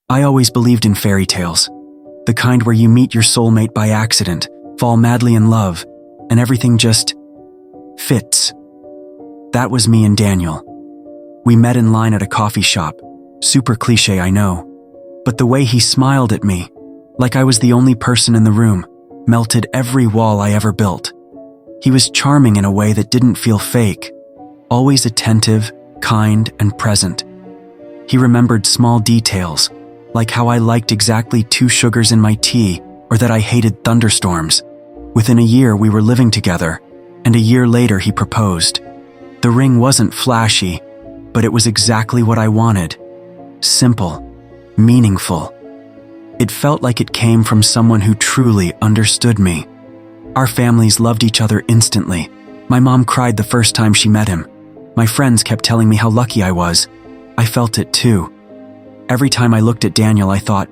I always believed in fairy tales, the kind where you meet your soulmate by accident, fall madly in love, and everything just fits. That was me and Daniel. We met in line at a coffee shop. Super cliche, I know. But the way he smiled at me, like I was the only person in the room, melted every wall I ever built. He was charming in a way that didn't feel fake, always attentive, kind, and present. He remembered small details, like how I liked exactly 2 sugars in my tea or that I hated thunderstorms. Within a year, we were living together, and a year later, he proposed. The ring wasn't flashy, but it was exactly what I wanted. Simple, meaningful. It felt like it came from someone who truly understood me. Our families loved each other instantly. My mom cried the first time she met him. My friends kept telling me how lucky I was. I felt it too. Every time I looked at Daniel, I thought,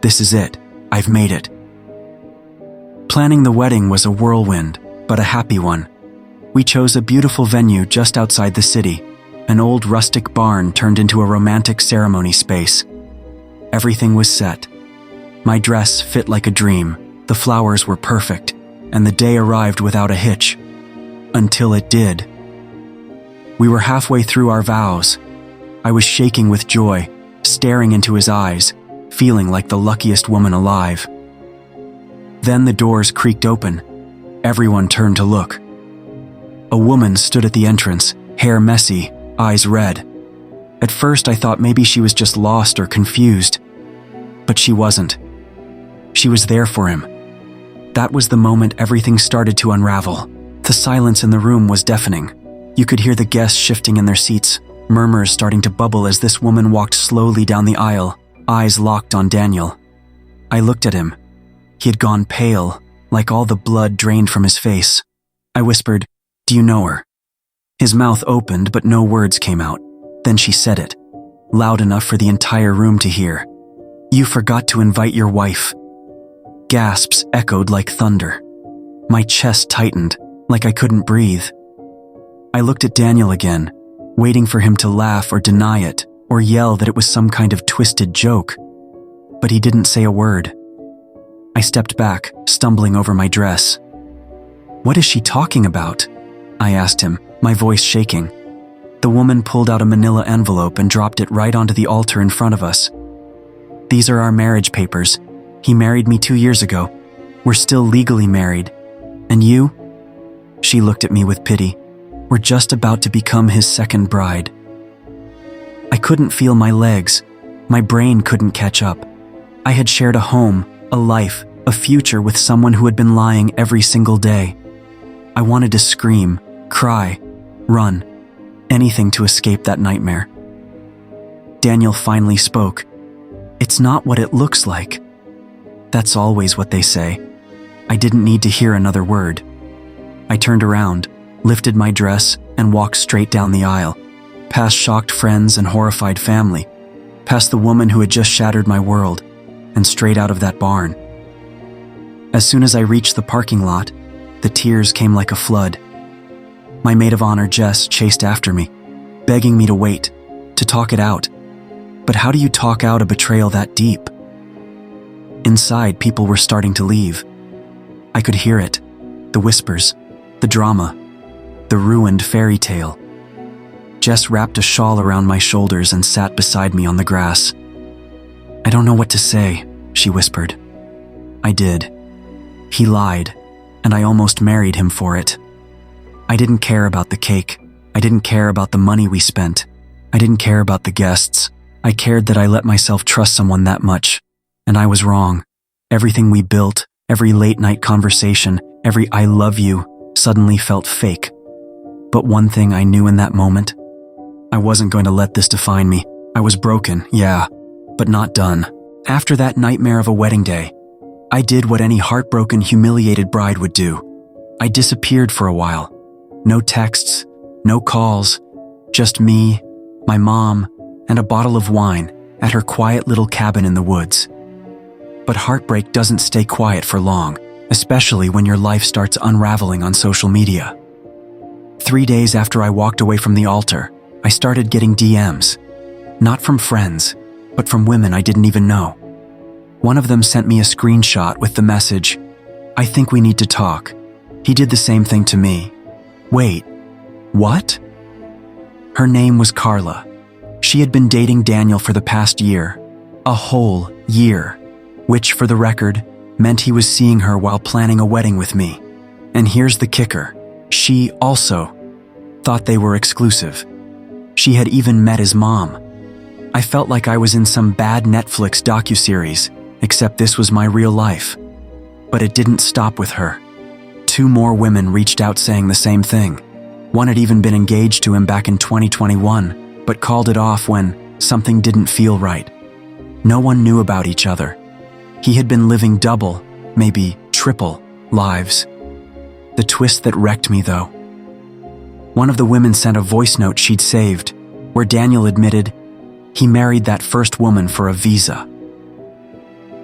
this is it. I've made it. Planning the wedding was a whirlwind, but a happy one. We chose a beautiful venue just outside the city. An old rustic barn turned into a romantic ceremony space. Everything was set. My dress fit like a dream, the flowers were perfect, and the day arrived without a hitch. Until it did. We were halfway through our vows. I was shaking with joy, staring into his eyes, feeling like the luckiest woman alive. Then the doors creaked open. Everyone turned to look. A woman stood at the entrance, hair messy, eyes red. At first I thought maybe she was just lost or confused. But she wasn't. She was there for him. That was the moment everything started to unravel. The silence in the room was deafening. You could hear the guests shifting in their seats, murmurs starting to bubble as this woman walked slowly down the aisle, eyes locked on Daniel. I looked at him. He had gone pale, like all the blood drained from his face. I whispered, "Do you know her?" His mouth opened, but no words came out. Then she said it, loud enough for the entire room to hear. "You forgot to invite your wife." Gasps echoed like thunder. My chest tightened, like I couldn't breathe. I looked at Daniel again, waiting for him to laugh or deny it, or yell that it was some kind of twisted joke. But he didn't say a word. I stepped back, stumbling over my dress. "What is she talking about?" I asked him, my voice shaking. The woman pulled out a manila envelope and dropped it right onto the altar in front of us. "These are our marriage papers. He married me 2 years ago. We're still legally married. And you?" She looked at me with pity. "We're just about to become his second bride." I couldn't feel my legs. My brain couldn't catch up. I had shared a home, a life, a future with someone who had been lying every single day. I wanted to scream, cry, run, anything to escape that nightmare. Daniel finally spoke. "It's not what it looks like." That's always what they say. I didn't need to hear another word. I turned around, lifted my dress, and walked straight down the aisle, past shocked friends and horrified family, past the woman who had just shattered my world, and straight out of that barn. As soon as I reached the parking lot, the tears came like a flood. My maid of honor, Jess, chased after me, begging me to wait, to talk it out. But how do you talk out a betrayal that deep? Inside, people were starting to leave. I could hear it, the whispers, the drama, the ruined fairy tale. Jess wrapped a shawl around my shoulders and sat beside me on the grass. "I don't know what to say," she whispered. I did. He lied, and I almost married him for it. I didn't care about the cake. I didn't care about the money we spent. I didn't care about the guests. I cared that I let myself trust someone that much. And I was wrong. Everything we built, every late-night conversation, every "I love you" suddenly felt fake. But one thing I knew in that moment, I wasn't going to let this define me. I was broken, yeah, but not done. After that nightmare of a wedding day, I did what any heartbroken, humiliated bride would do. I disappeared for a while. No texts, no calls, just me, my mom, and a bottle of wine at her quiet little cabin in the woods. But heartbreak doesn't stay quiet for long, especially when your life starts unraveling on social media. 3 days after I walked away from the altar, I started getting DMs. Not from friends, but from women I didn't even know. One of them sent me a screenshot with the message, "I think we need to talk. He did the same thing to me." Wait, what? Her name was Carla. She had been dating Daniel for the past year, a whole year, which, for the record, meant he was seeing her while planning a wedding with me. And here's the kicker. She also thought they were exclusive. She had even met his mom. I felt like I was in some bad Netflix docuseries, except this was my real life. But it didn't stop with her. 2 more women reached out saying the same thing. One had even been engaged to him back in 2021, but called it off when something didn't feel right. No one knew about each other. He had been living double, maybe triple, lives. The twist that wrecked me, though. One of the women sent a voice note she'd saved, where Daniel admitted he married that first woman for a visa.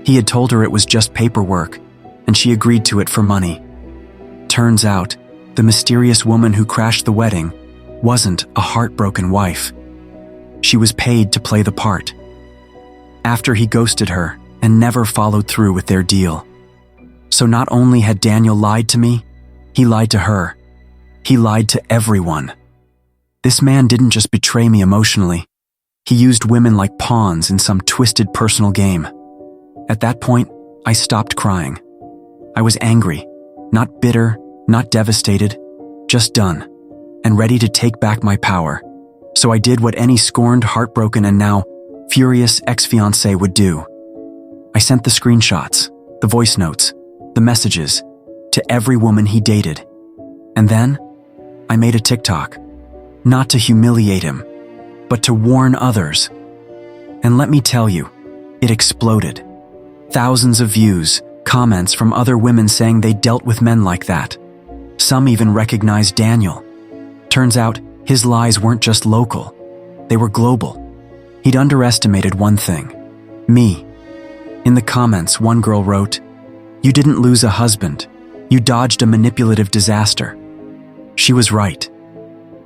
He had told her it was just paperwork, and she agreed to it for money. Turns out, the mysterious woman who crashed the wedding wasn't a heartbroken wife. She was paid to play the part. After he ghosted her and never followed through with their deal. So not only had Daniel lied to me, he lied to her. He lied to everyone. This man didn't just betray me emotionally. He used women like pawns in some twisted personal game. At that point, I stopped crying. I was angry, not bitter, not devastated, just done, and ready to take back my power. So I did what any scorned, heartbroken, and now furious ex-fiancé would do. I sent the screenshots, the voice notes, the messages to every woman he dated. And then, I made a TikTok, not to humiliate him, but to warn others. And let me tell you, it exploded. Thousands of views, comments from other women saying they dealt with men like that. Some even recognized Daniel. Turns out, his lies weren't just local, they were global. He'd underestimated one thing: me. In the comments, one girl wrote, "You didn't lose a husband, you dodged a manipulative disaster." She was right.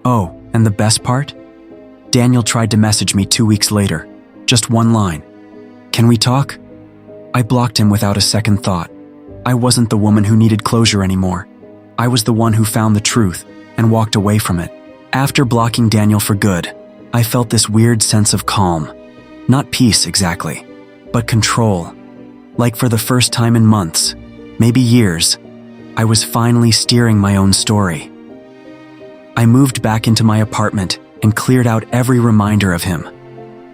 Oh, and the best part? Daniel tried to message me 2 weeks later, just one line. "Can we talk?" I blocked him without a second thought. I wasn't the woman who needed closure anymore. I was the one who found the truth and walked away from it. After blocking Daniel for good, I felt this weird sense of calm. Not peace exactly, but control. Like for the first time in months, maybe years, I was finally steering my own story. I moved back into my apartment and cleared out every reminder of him.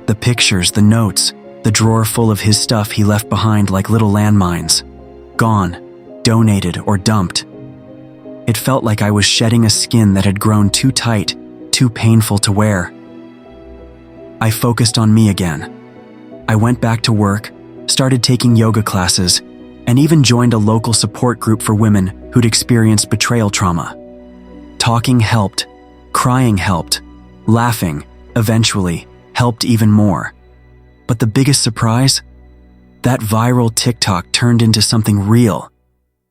The pictures, the notes, the drawer full of his stuff he left behind like little landmines. Gone, donated, or dumped. It felt like I was shedding a skin that had grown too tight, too painful to wear. I focused on me again. I went back to work, started taking yoga classes, and even joined a local support group for women who'd experienced betrayal trauma. Talking helped, crying helped, laughing, eventually, helped even more. But the biggest surprise? That viral TikTok turned into something real.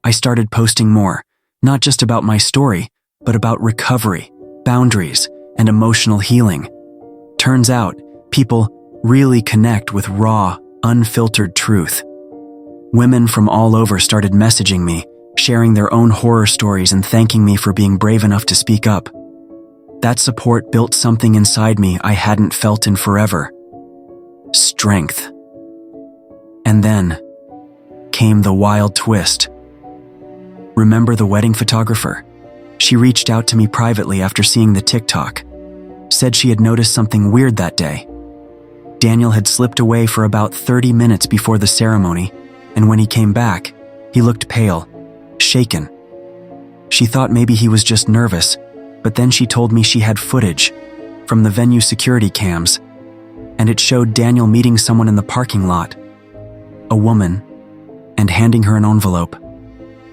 I started posting more, not just about my story, but about recovery, boundaries, and emotional healing. Turns out, people really connect with raw, unfiltered truth. Women from all over started messaging me, sharing their own horror stories and thanking me for being brave enough to speak up. That support built something inside me I hadn't felt in forever. Strength. And then came the wild twist. Remember the wedding photographer? She reached out to me privately after seeing the TikTok. Said she had noticed something weird that day. Daniel had slipped away for about 30 minutes before the ceremony, and when he came back, he looked pale, shaken. She thought maybe he was just nervous, but then she told me she had footage from the venue security cams, and it showed Daniel meeting someone in the parking lot, a woman, and handing her an envelope.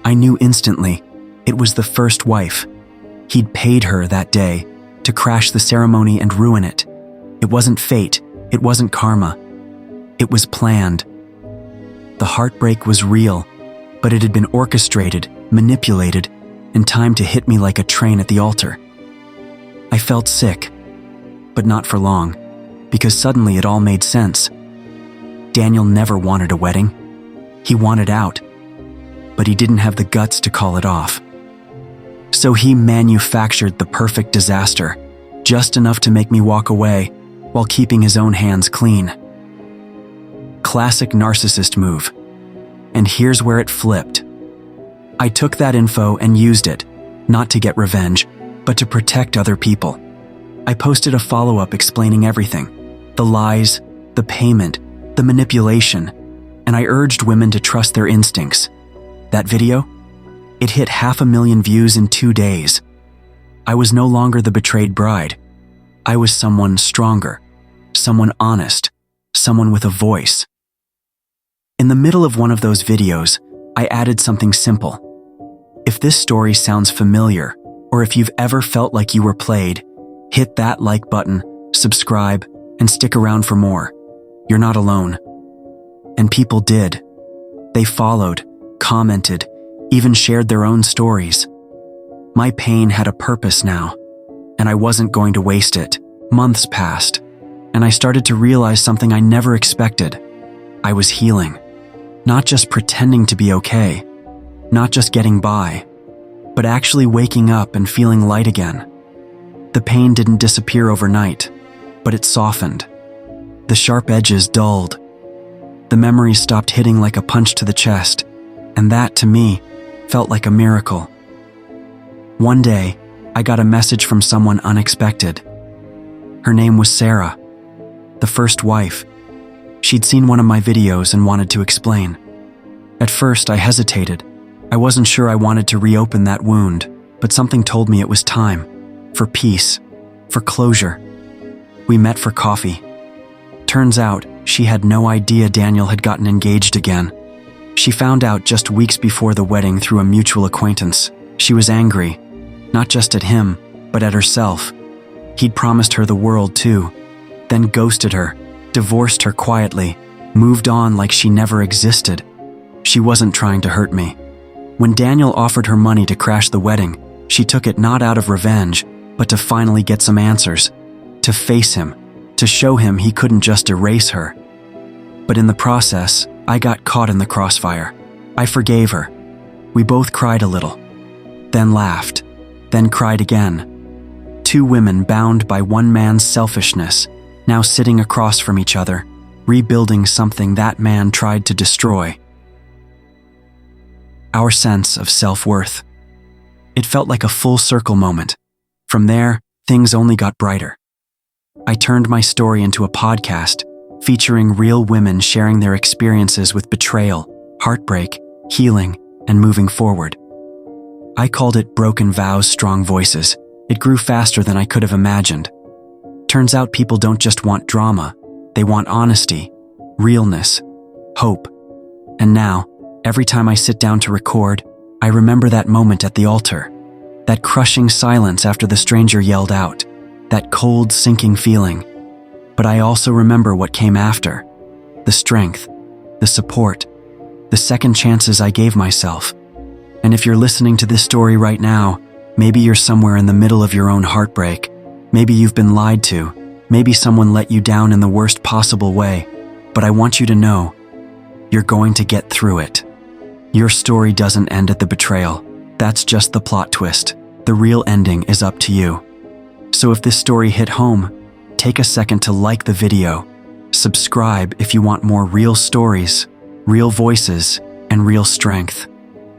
I knew instantly it was the first wife. He'd paid her that day to crash the ceremony and ruin it. It wasn't fate, it wasn't karma. It was planned. The heartbreak was real, but it had been orchestrated, manipulated, and timed to hit me like a train at the altar. I felt sick, but not for long, because suddenly it all made sense. Daniel never wanted a wedding. He wanted out, but he didn't have the guts to call it off. So he manufactured the perfect disaster, just enough to make me walk away while keeping his own hands clean. Classic narcissist move. And here's where it flipped. I took that info and used it, not to get revenge, but to protect other people. I posted a follow-up explaining everything: the lies, the payment, the manipulation, and I urged women to trust their instincts. That video? It hit 500,000 views in 2 days. I was no longer the betrayed bride. I was someone stronger, someone honest, someone with a voice. In the middle of one of those videos, I added something simple. If this story sounds familiar, or if you've ever felt like you were played, hit that like button, subscribe, and stick around for more. You're not alone. And people did. They followed, commented, even shared their own stories. My pain had a purpose now, and I wasn't going to waste it. Months passed, and I started to realize something I never expected. I was healing. Not just pretending to be okay, not just getting by, but actually waking up and feeling light again. The pain didn't disappear overnight, but it softened. The sharp edges dulled. The memories stopped hitting like a punch to the chest, and that, to me, felt like a miracle. One day, I got a message from someone unexpected. Her name was Sarah, the first wife. She'd seen one of my videos and wanted to explain. At first, I hesitated. I wasn't sure I wanted to reopen that wound, but something told me it was time. For peace. For closure. We met for coffee. Turns out, she had no idea Daniel had gotten engaged again. She found out just weeks before the wedding through a mutual acquaintance. She was angry, not just at him, but at herself. He'd promised her the world too, then ghosted her, divorced her quietly, moved on like she never existed. She wasn't trying to hurt me. When Daniel offered her money to crash the wedding, she took it not out of revenge, but to finally get some answers, to face him, to show him he couldn't just erase her. But in the process, I got caught in the crossfire. I forgave her. We both cried a little, then laughed, then cried again. Two women bound by one man's selfishness, now sitting across from each other, rebuilding something that man tried to destroy. Our sense of self-worth. It felt like a full circle moment. From there, things only got brighter. I turned my story into a podcast, featuring real women sharing their experiences with betrayal, heartbreak, healing, and moving forward. I called it Broken Vows, Strong Voices. It grew faster than I could have imagined. Turns out people don't just want drama, they want honesty, realness, hope. And now, every time I sit down to record, I remember that moment at the altar, that crushing silence after the stranger yelled out, that cold, sinking feeling. But I also remember what came after, the strength, the support, the second chances I gave myself. And if you're listening to this story right now, maybe you're somewhere in the middle of your own heartbreak. Maybe you've been lied to. Maybe someone let you down in the worst possible way. But I want you to know, you're going to get through it. Your story doesn't end at the betrayal. That's just the plot twist. The real ending is up to you. So if this story hit home, take a second to like the video, subscribe if you want more real stories, real voices, and real strength.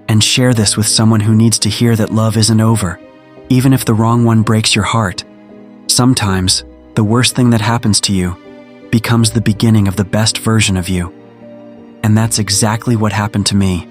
And share this with someone who needs to hear that love isn't over, even if the wrong one breaks your heart. Sometimes, the worst thing that happens to you becomes the beginning of the best version of you. And that's exactly what happened to me.